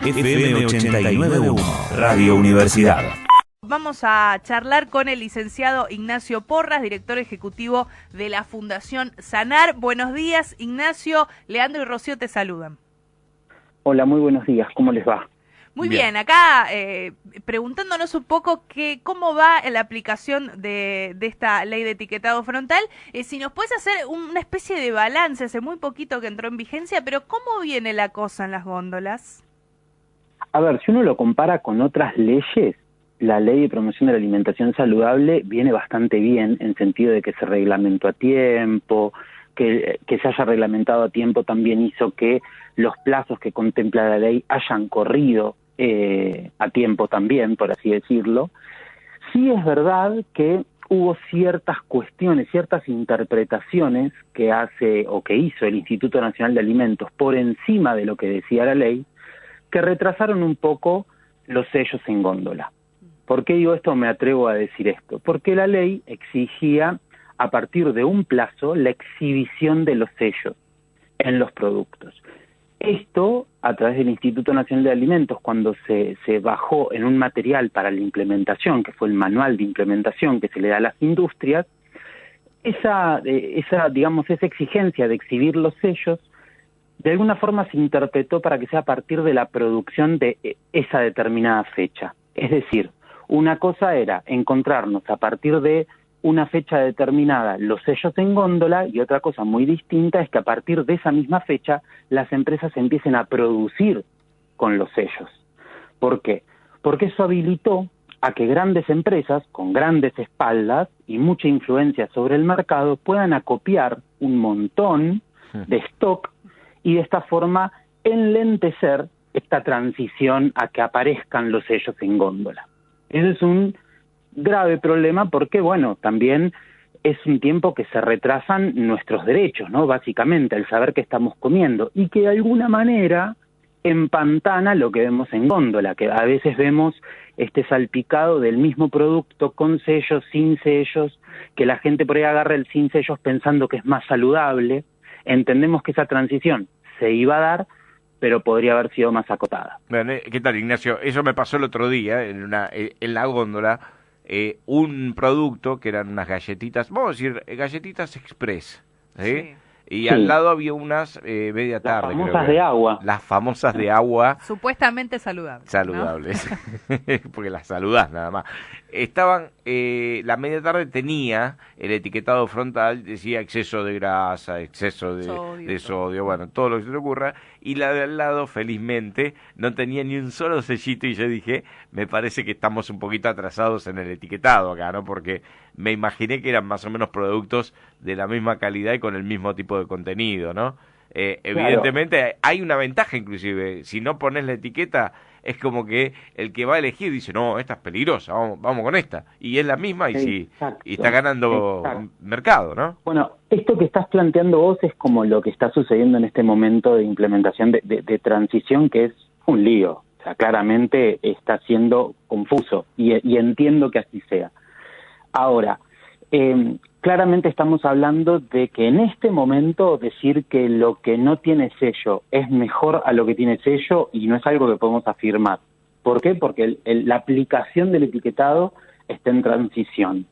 FM 89.1, Radio Universidad. Vamos a charlar con el licenciado Ignacio Porras, director ejecutivo de la Fundación Sanar. Buenos días, Ignacio. Leandro y Rocío te saludan. Hola, muy buenos días. ¿Cómo les va? Muy bien, acá preguntándonos un poco cómo va la aplicación de esta ley de etiquetado frontal. Si nos puedes hacer una especie de balance, hace muy poquito que entró en vigencia, pero ¿cómo viene la cosa en las góndolas? A ver, si uno lo compara con otras leyes, la ley de promoción de la alimentación saludable viene bastante bien, en sentido de que se reglamentó a tiempo, que se haya reglamentado a tiempo también hizo que los plazos que contempla la ley hayan corrido a tiempo también, por así decirlo. Sí es verdad que hubo ciertas cuestiones, ciertas interpretaciones que hizo el Instituto Nacional de Alimentos por encima de lo que decía la ley, que retrasaron un poco los sellos en góndola. ¿Por qué digo esto? Me atrevo a decir esto. Porque la ley exigía, a partir de un plazo, la exhibición de los sellos en los productos. Esto, a través del Instituto Nacional de Alimentos, cuando se bajó en un material para la implementación, que fue el manual de implementación que se le da a las industrias, esa exigencia de exhibir los sellos, de alguna forma se interpretó para que sea a partir de la producción de esa determinada fecha. Es decir, una cosa era encontrarnos a partir de una fecha determinada los sellos en góndola, y otra cosa muy distinta es que a partir de esa misma fecha las empresas empiecen a producir con los sellos. ¿Por qué? Porque eso habilitó a que grandes empresas con grandes espaldas y mucha influencia sobre el mercado puedan acopiar un montón de stock y de esta forma enlentecer esta transición a que aparezcan los sellos en góndola. Ese es un grave problema porque, bueno, también es un tiempo que se retrasan nuestros derechos, ¿no? Básicamente, el saber qué estamos comiendo, y que de alguna manera empantana lo que vemos en góndola, que a veces vemos este salpicado del mismo producto con sellos, sin sellos, que la gente por ahí agarra el sin sellos pensando que es más saludable. Entendemos que esa transición se iba a dar, pero podría haber sido más acotada. Bueno, ¿qué tal, Ignacio? Eso me pasó el otro día en la góndola, un producto que eran unas galletitas, vamos a decir, galletitas express, ¿sí? Y al lado había unas media tarde. Las famosas de agua. Las famosas de agua. Supuestamente saludables. Saludables, ¿no? Porque las saludás nada más. Estaban, la media tarde tenía el etiquetado frontal, decía exceso de grasa, exceso de sodio, bueno, todo lo que se te ocurra. Y la de al lado, felizmente, no tenía ni un solo sellito, y yo dije, me parece que estamos un poquito atrasados en el etiquetado acá, ¿no? Porque me imaginé que eran más o menos productos de la misma calidad y con el mismo tipo de contenido, ¿no? Evidentemente hay una ventaja inclusive, si no pones la etiqueta es como que el que va a elegir dice, no, esta es peligrosa, vamos con esta, y es la misma y está ganando mercado, ¿no? Bueno, esto que estás planteando vos es como lo que está sucediendo en este momento de implementación de transición, que es un lío, o sea, claramente está siendo confuso y entiendo que así sea. Ahora, claramente estamos hablando de que en este momento decir que lo que no tiene sello es mejor a lo que tiene sello, y no es algo que podemos afirmar. ¿Por qué? Porque la aplicación del etiquetado está en transición.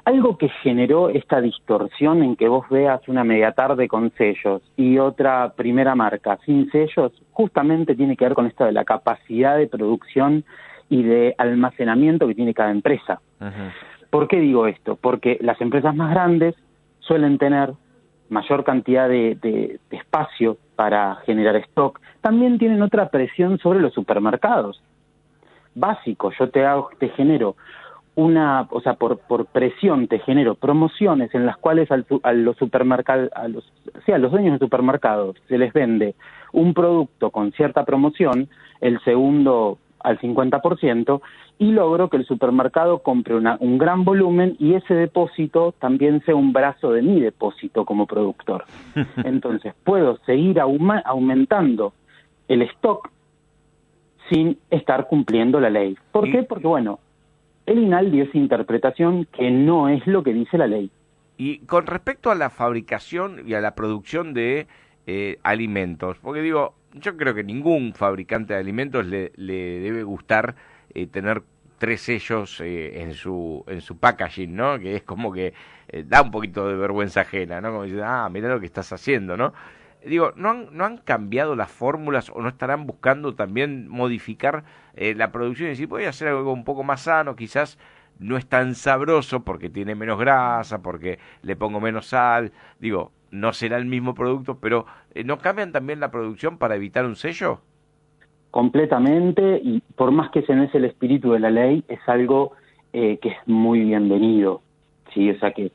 Algo que generó esta distorsión en que vos veas una media tarde con sellos y otra primera marca sin sellos, justamente tiene que ver con esto de la capacidad de producción y de almacenamiento que tiene cada empresa. Ajá. ¿Por qué digo esto? Porque las empresas más grandes suelen tener mayor cantidad de espacio para generar stock. También tienen otra presión sobre los supermercados. Básico, yo te genero por presión te genero promociones en las cuales a los dueños de supermercados se les vende un producto con cierta promoción, el segundo al 50%, y logro que el supermercado compre un gran volumen y ese depósito también sea un brazo de mi depósito como productor. Entonces puedo seguir aumentando el stock sin estar cumpliendo la ley. ¿Por qué? Porque, bueno, el INAL dio esa interpretación que no es lo que dice la ley. Y con respecto a la fabricación y a la producción de alimentos, porque digo, yo creo que ningún fabricante de alimentos le debe gustar tener 3 sellos en su packaging, ¿no? Que es como que da un poquito de vergüenza ajena, ¿no? Como dicen, mirá lo que estás haciendo, ¿no? Digo, ¿no han cambiado las fórmulas o no estarán buscando también modificar la producción y decir, voy a hacer algo un poco más sano, quizás no es tan sabroso porque tiene menos grasa, porque le pongo menos sal? Digo, no será el mismo producto, pero ¿no cambian también la producción para evitar un sello? Completamente, y por más que ese no es el espíritu de la ley, es algo que es muy bienvenido, ¿sí? O sea, que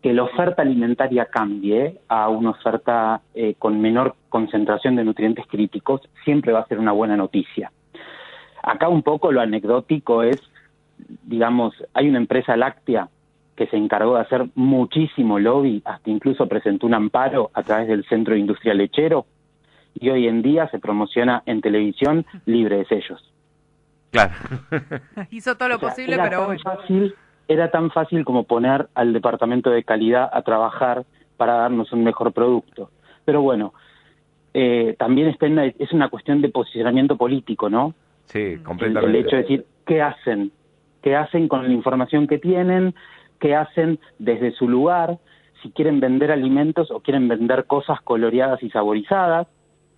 la oferta alimentaria cambie a una oferta con menor concentración de nutrientes críticos, siempre va a ser una buena noticia. Acá un poco lo anecdótico es, digamos, hay una empresa láctea que se encargó de hacer muchísimo lobby, hasta incluso presentó un amparo a través del Centro Industrial Lechero, y hoy en día se promociona en televisión libre de sellos. Claro. Hizo todo lo posible, pero bueno. Era tan fácil como poner al departamento de calidad a trabajar para darnos un mejor producto. Pero bueno, también es una cuestión de posicionamiento político, ¿no? Sí, completamente. El hecho de decir, ¿qué hacen? ¿Qué hacen con la información que tienen? ¿Qué hacen desde su lugar? Si quieren vender alimentos o quieren vender cosas coloreadas y saborizadas.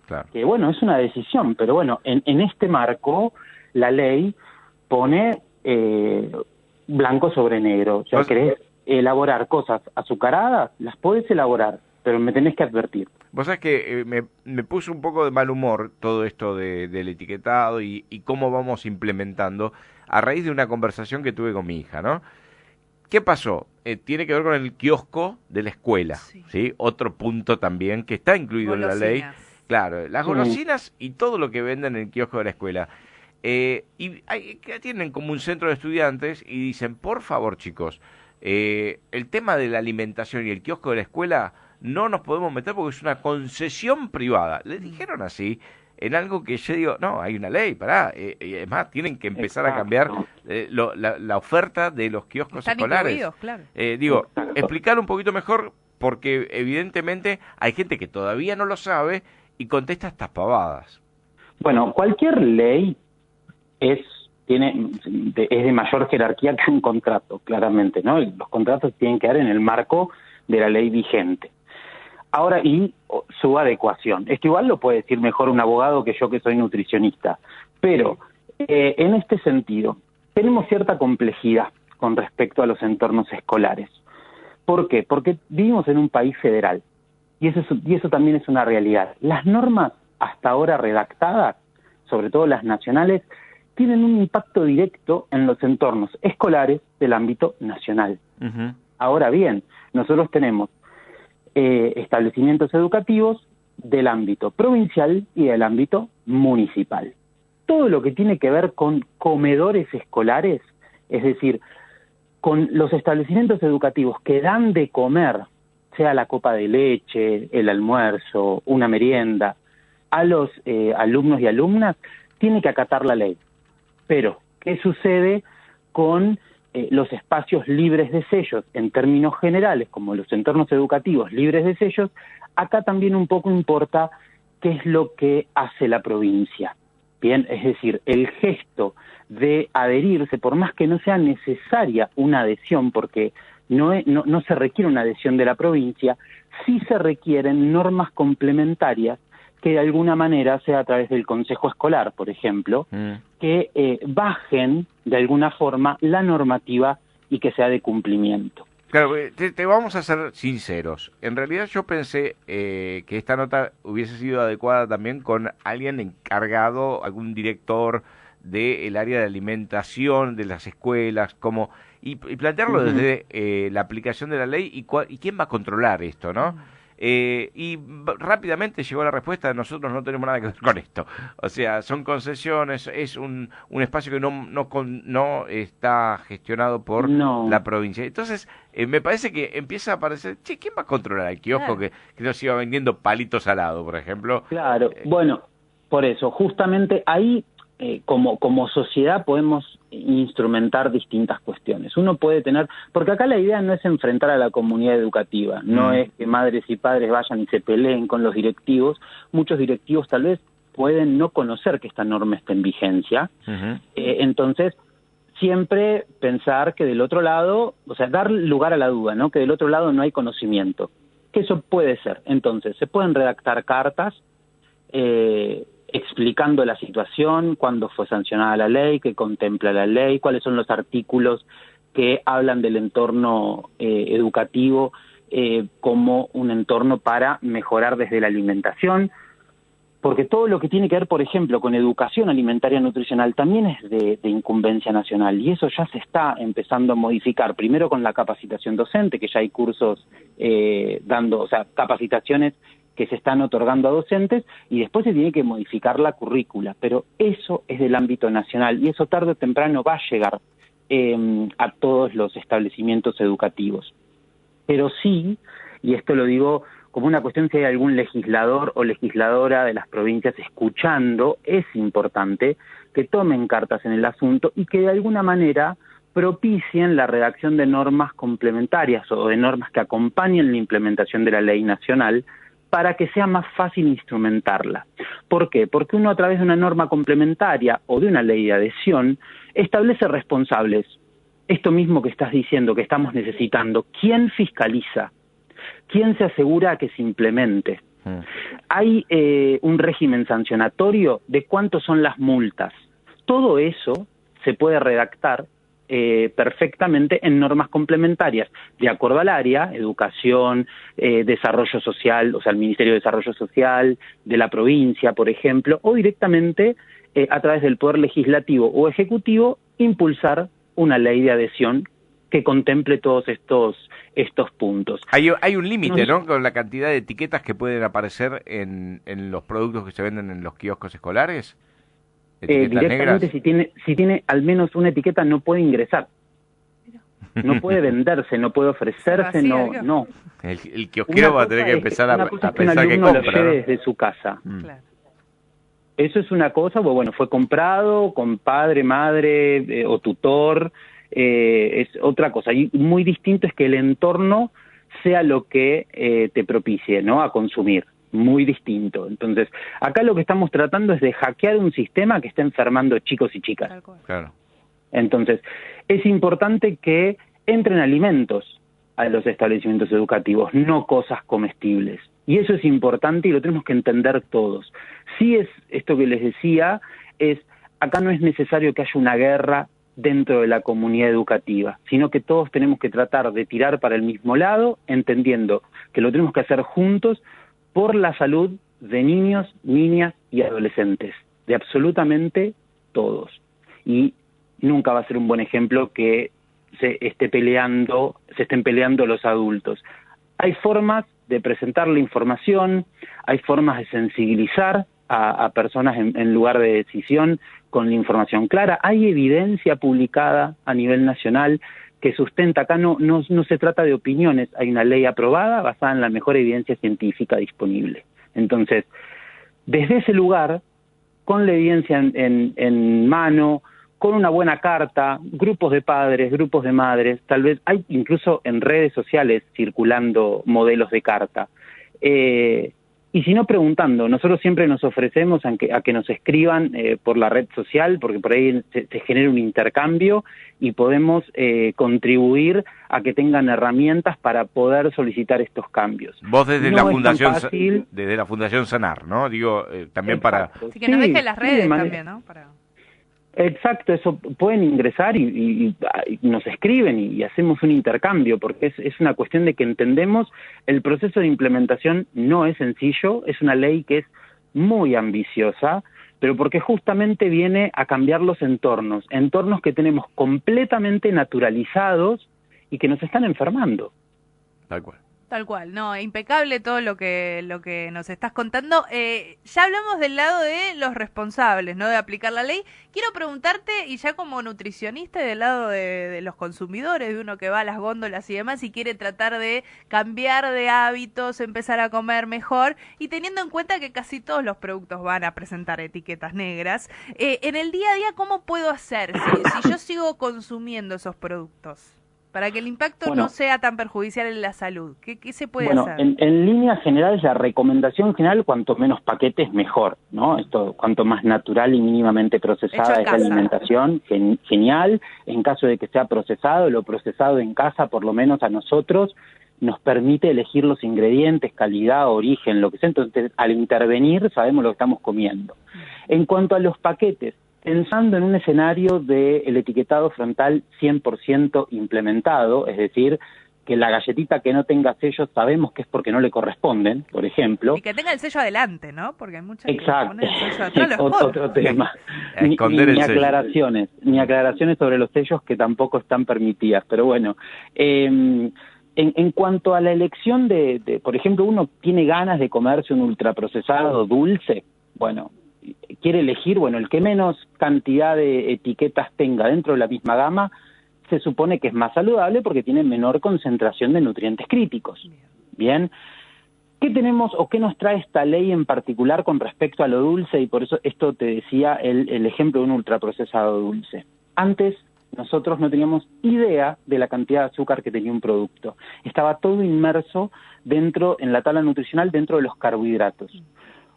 Claro. Que bueno, es una decisión, pero bueno, en este marco la ley pone blanco sobre negro. O sea, querés elaborar cosas azucaradas, las podés elaborar, pero me tenés que advertir. Vos sabés que me puso un poco de mal humor todo esto del etiquetado y cómo vamos implementando a raíz de una conversación que tuve con mi hija, ¿no? ¿Qué pasó? Tiene que ver con el kiosco de la escuela, ¿sí? Otro punto también que está incluido en la ley. Claro, las golosinas y todo lo que venden en el kiosco de la escuela. Que tienen como un centro de estudiantes y dicen, por favor, chicos, el tema de la alimentación y el kiosco de la escuela no nos podemos meter porque es una concesión privada. Les dijeron así, en algo que yo digo, no, hay una ley, pará. Y además tienen que empezar a cambiar la oferta de los kioscos escolares. Claro. Digo, explicar un poquito mejor porque evidentemente hay gente que todavía no lo sabe y contesta estas pavadas. Bueno, cualquier ley es de mayor jerarquía que un contrato, claramente, ¿no? Los contratos tienen que dar en el marco de la ley vigente. Ahora, y su adecuación. Esto igual lo puede decir mejor un abogado que yo, que soy nutricionista. Pero, en este sentido, tenemos cierta complejidad con respecto a los entornos escolares. ¿Por qué? Porque vivimos en un país federal. Y eso también es una realidad. Las normas hasta ahora redactadas, sobre todo las nacionales, tienen un impacto directo en los entornos escolares del ámbito nacional. Uh-huh. Ahora bien, nosotros tenemos establecimientos educativos del ámbito provincial y del ámbito municipal. Todo lo que tiene que ver con comedores escolares, es decir, con los establecimientos educativos que dan de comer, sea la copa de leche, el almuerzo, una merienda, a los alumnos y alumnas, tiene que acatar la ley. Pero, ¿qué sucede con los espacios libres de sellos en términos generales, como los entornos educativos libres de sellos? Acá también un poco importa qué es lo que hace la provincia. Bien, es decir, el gesto de adherirse, por más que no sea necesaria una adhesión, porque no se requiere una adhesión de la provincia, sí se requieren normas complementarias que de alguna manera sea a través del Consejo Escolar, por ejemplo, que bajen de alguna forma la normativa y que sea de cumplimiento. Claro, te vamos a ser sinceros. En realidad yo pensé que esta nota hubiese sido adecuada también con alguien encargado, algún director del área de alimentación de las escuelas, y plantearlo desde la aplicación de la ley y quién va a controlar esto, ¿no? Y rápidamente llegó la respuesta: nosotros no tenemos nada que ver con esto. O sea, son concesiones, es un espacio que no está gestionado por la provincia. Entonces, me parece que empieza a aparecer, ¿quién va a controlar el kiosco que nos iba vendiendo palitos al lado, por ejemplo? Claro, bueno, por eso, justamente ahí, como sociedad podemos instrumentar distintas cuestiones. Uno puede tener, porque acá la idea no es enfrentar a la comunidad educativa, no es que madres y padres vayan y se peleen con los directivos. Muchos directivos tal vez pueden no conocer que esta norma está en vigencia. Entonces, siempre pensar que del otro lado, o sea, dar lugar a la duda, ¿no? Que del otro lado no hay conocimiento. Que eso puede ser. Entonces, se pueden redactar cartas explicando la situación, cuándo fue sancionada la ley, qué contempla la ley, cuáles son los artículos que hablan del entorno educativo como un entorno para mejorar desde la alimentación, porque todo lo que tiene que ver, por ejemplo, con educación alimentaria nutricional también es de incumbencia nacional, y eso ya se está empezando a modificar, primero con la capacitación docente, que ya hay cursos dando, o sea, capacitaciones que se están otorgando a docentes, y después se tiene que modificar la currícula, pero eso es del ámbito nacional, y eso tarde o temprano va a llegar a todos los establecimientos educativos. Pero sí, y esto lo digo como una cuestión, si hay algún legislador o legisladora de las provincias escuchando, es importante que tomen cartas en el asunto y que de alguna manera propicien la redacción de normas complementarias o de normas que acompañen la implementación de la ley nacional para que sea más fácil instrumentarla. ¿Por qué? Porque uno a través de una norma complementaria o de una ley de adhesión establece responsables. Esto mismo que estás diciendo, que estamos necesitando, ¿quién fiscaliza? ¿Quién se asegura que se implemente? Hay un régimen sancionatorio de cuántos son las multas. Todo eso se puede redactar perfectamente en normas complementarias, de acuerdo al área, educación, desarrollo social, o sea, el Ministerio de Desarrollo Social de la provincia, por ejemplo, o directamente a través del Poder Legislativo o Ejecutivo, impulsar una ley de adhesión que contemple todos estos puntos. Hay un límite, ¿no?, con la cantidad de etiquetas que pueden aparecer en los productos que se venden en los kioscos escolares. Directamente, si tiene al menos una etiqueta, no puede ingresar. No puede venderse, no puede ofrecerse, no. El kiosquero va a tener que empezar a pensar que compra, lo lleve desde su casa. Claro. Eso es una cosa, bueno, fue comprado con padre, madre o tutor, es otra cosa. Y muy distinto es que el entorno sea lo que te propicie, ¿no?, a consumir. Muy distinto. Entonces, acá lo que estamos tratando es de hackear un sistema que está enfermando chicos y chicas. Claro. Entonces, es importante que entren alimentos a los establecimientos educativos, no cosas comestibles. Y eso es importante y lo tenemos que entender todos. Sí, es esto que les decía, acá no es necesario que haya una guerra dentro de la comunidad educativa, sino que todos tenemos que tratar de tirar para el mismo lado, entendiendo que lo tenemos que hacer juntos por la salud de niños, niñas y adolescentes, de absolutamente todos. Y nunca va a ser un buen ejemplo que se estén peleando los adultos. Hay formas de presentar la información, hay formas de sensibilizar a personas en lugar de decisión con la información clara. Hay evidencia publicada a nivel nacional que sustenta, acá no se trata de opiniones, hay una ley aprobada basada en la mejor evidencia científica disponible. Entonces, desde ese lugar, con la evidencia en mano, con una buena carta, grupos de padres, grupos de madres, tal vez hay incluso en redes sociales circulando modelos de carta. Y si no, preguntando, nosotros siempre nos ofrecemos a que nos escriban por la red social, porque por ahí se genera un intercambio y podemos contribuir a que tengan herramientas para poder solicitar estos cambios. Vos desde la Fundación Sanar, ¿no? Digo, también Exacto. para... Así que nos dejen las redes también, ¿no? Exacto, eso pueden ingresar y nos escriben y hacemos un intercambio, porque es una cuestión de que entendemos el proceso de implementación no es sencillo, es una ley que es muy ambiciosa, pero porque justamente viene a cambiar los entornos que tenemos completamente naturalizados y que nos están enfermando. Tal cual. Tal cual, no, impecable todo lo que nos estás contando. Ya hablamos del lado de los responsables, ¿no?, de aplicar la ley. Quiero preguntarte, y ya como nutricionista, del lado de los consumidores, de uno que va a las góndolas y demás y quiere tratar de cambiar de hábitos, empezar a comer mejor, y teniendo en cuenta que casi todos los productos van a presentar etiquetas negras, en el día a día, ¿cómo puedo hacer si yo sigo consumiendo esos productos? Para que el impacto Bueno, no sea tan perjudicial en la salud. ¿Qué se puede bueno, hacer? en línea general, la recomendación general, cuanto menos paquetes, mejor, ¿no? Esto, cuanto más natural y mínimamente procesada es la alimentación, genial. En caso de que sea procesado, lo procesado en casa, por lo menos a nosotros, nos permite elegir los ingredientes, calidad, origen, lo que sea. Entonces, al intervenir, sabemos lo que estamos comiendo. En cuanto a los paquetes, pensando en un escenario del etiquetado frontal 100% implementado, es decir, que la galletita que no tenga sellos sabemos que es porque no le corresponden, por ejemplo. Y que tenga el sello adelante, ¿no? Porque hay muchas Exacto. que ponen el sello atrás. Otro tema. Ni aclaraciones sobre los sellos que tampoco están permitidas. Pero bueno, en cuanto a la elección de, por ejemplo, uno tiene ganas de comerse un ultraprocesado dulce, bueno, quiere elegir, bueno, el que menos cantidad de etiquetas tenga dentro de la misma gama, se supone que es más saludable porque tiene menor concentración de nutrientes críticos. Bien, ¿qué tenemos o qué nos trae esta ley en particular con respecto a lo dulce? Y por eso esto te decía el ejemplo de un ultraprocesado dulce. Antes nosotros no teníamos idea de la cantidad de azúcar que tenía un producto. Estaba todo inmerso en la tabla nutricional dentro de los carbohidratos.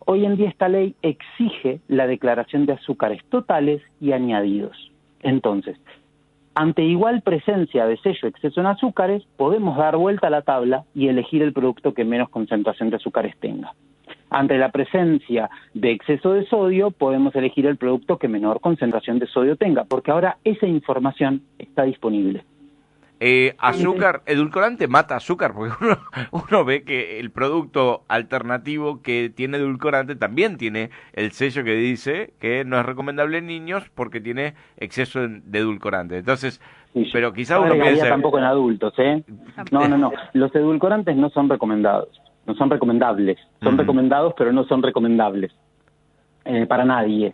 Hoy en día esta ley exige la declaración de azúcares totales y añadidos. Entonces, ante igual presencia de sello exceso en azúcares, podemos dar vuelta a la tabla y elegir el producto que menos concentración de azúcares tenga. Ante la presencia de exceso de sodio, podemos elegir el producto que menor concentración de sodio tenga, porque ahora esa información está disponible. Azúcar, edulcorante mata azúcar, porque uno ve que el producto alternativo que tiene edulcorante también tiene el sello que dice que no es recomendable en niños porque tiene exceso de edulcorante. Entonces, sí, pero quizá uno piensa... Tampoco en adultos, ¿eh? No. Los edulcorantes no son recomendados, no son recomendables. Son recomendados, pero no son recomendables para nadie.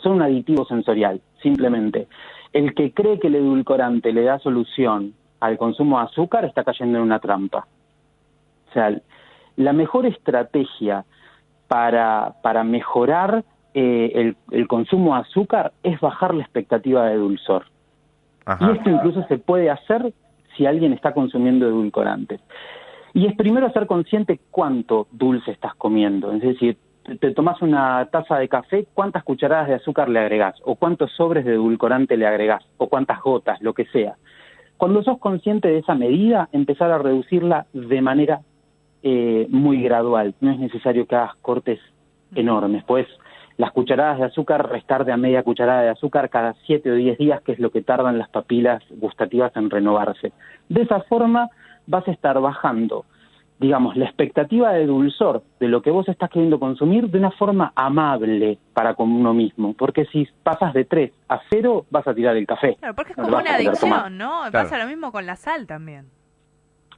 Son un aditivo sensorial, simplemente. El que cree que el edulcorante le da solución al consumo de azúcar está cayendo en una trampa. O sea, la mejor estrategia para mejorar el consumo de azúcar es bajar la expectativa de dulzor. Ajá. Y esto incluso se puede hacer si alguien está consumiendo edulcorantes. Y es primero ser consciente cuánto dulce estás comiendo. Es decir, te tomás una taza de café, ¿cuántas cucharadas de azúcar le agregás? ¿O cuántos sobres de edulcorante le agregás? ¿O cuántas gotas? Lo que sea. Cuando sos consciente de esa medida, empezar a reducirla de manera muy gradual. No es necesario que hagas cortes enormes. Pues las cucharadas de azúcar, restar de a media cucharada de azúcar cada 7 o 10 días, que es lo que tardan las papilas gustativas en renovarse. De esa forma vas a estar bajando, digamos, la expectativa de dulzor de lo que vos estás queriendo consumir de una forma amable para con uno mismo, porque si pasas de 3 a 0 vas a tirar el café. Claro, porque es como una adicción, ¿no? Claro. Pasa lo mismo con la sal también.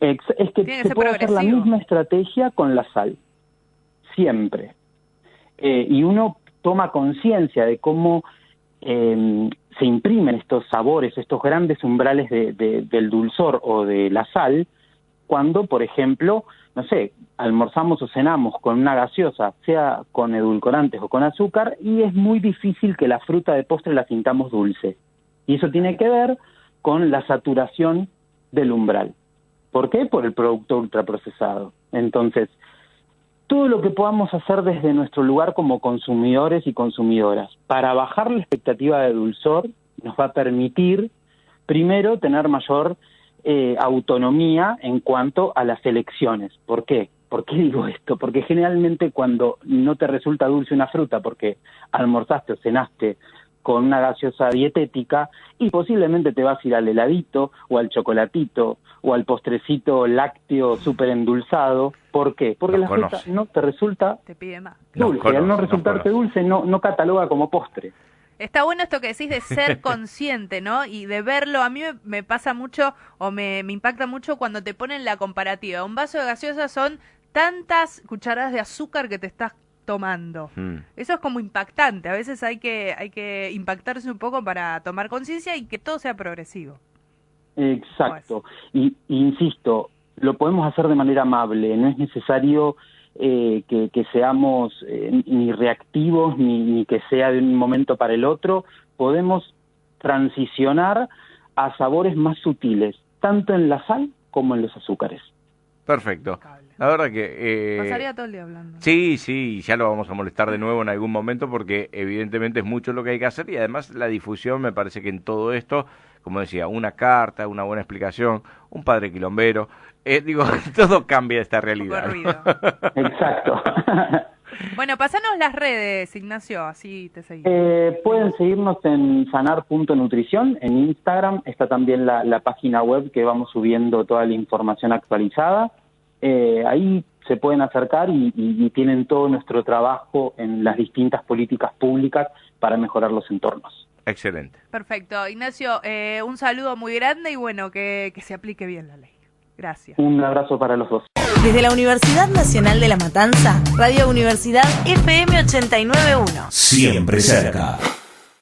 Es que se puede hacer la misma estrategia con la sal, siempre. Y uno toma conciencia de cómo se imprimen estos sabores, estos grandes umbrales del dulzor o de la sal, cuando, por ejemplo, no sé, almorzamos o cenamos con una gaseosa, sea con edulcorantes o con azúcar, y es muy difícil que la fruta de postre la sintamos dulce. Y eso tiene que ver con la saturación del umbral. ¿Por qué? Por el producto ultraprocesado. Entonces, todo lo que podamos hacer desde nuestro lugar como consumidores y consumidoras para bajar la expectativa de dulzor nos va a permitir, primero, tener mayor autonomía en cuanto a las elecciones. ¿Por qué? ¿Por qué digo esto? Porque generalmente cuando no te resulta dulce una fruta porque almorzaste o cenaste con una gaseosa dietética y posiblemente te vas a ir al heladito o al chocolatito o al postrecito lácteo súper endulzado. ¿Por qué? Porque la fruta no te resulta dulce. Al no resultarte dulce no cataloga como postre. Está bueno esto que decís de ser consciente, ¿no? Y de verlo. A mí me pasa mucho o me impacta mucho cuando te ponen la comparativa. Un vaso de gaseosa son tantas cucharadas de azúcar que te estás tomando. Eso es como impactante. A veces hay que impactarse un poco para tomar conciencia y que todo sea progresivo. Exacto. Y insisto, lo podemos hacer de manera amable. No es necesario que seamos ni reactivos ni que sea de un momento para el otro. Podemos transicionar a sabores más sutiles, tanto en la sal como en los azúcares. Perfecto. La verdad que... pasaría todo el día hablando. Sí, ya lo vamos a molestar de nuevo en algún momento porque evidentemente es mucho lo que hay que hacer y además la difusión me parece que en todo esto, como decía, una carta, una buena explicación, un padre quilombero, todo cambia esta realidad. Exacto. Bueno, pasanos las redes, Ignacio, así te seguimos. Pueden seguirnos en sanar.nutrición, en Instagram, está también la página web que vamos subiendo toda la información actualizada. Ahí se pueden acercar y tienen todo nuestro trabajo en las distintas políticas públicas para mejorar los entornos. Excelente. Perfecto. Ignacio, un saludo muy grande y bueno, que se aplique bien la ley. Gracias. Un abrazo para los dos. Desde la Universidad Nacional de La Matanza, Radio Universidad FM 89.1. Siempre cerca.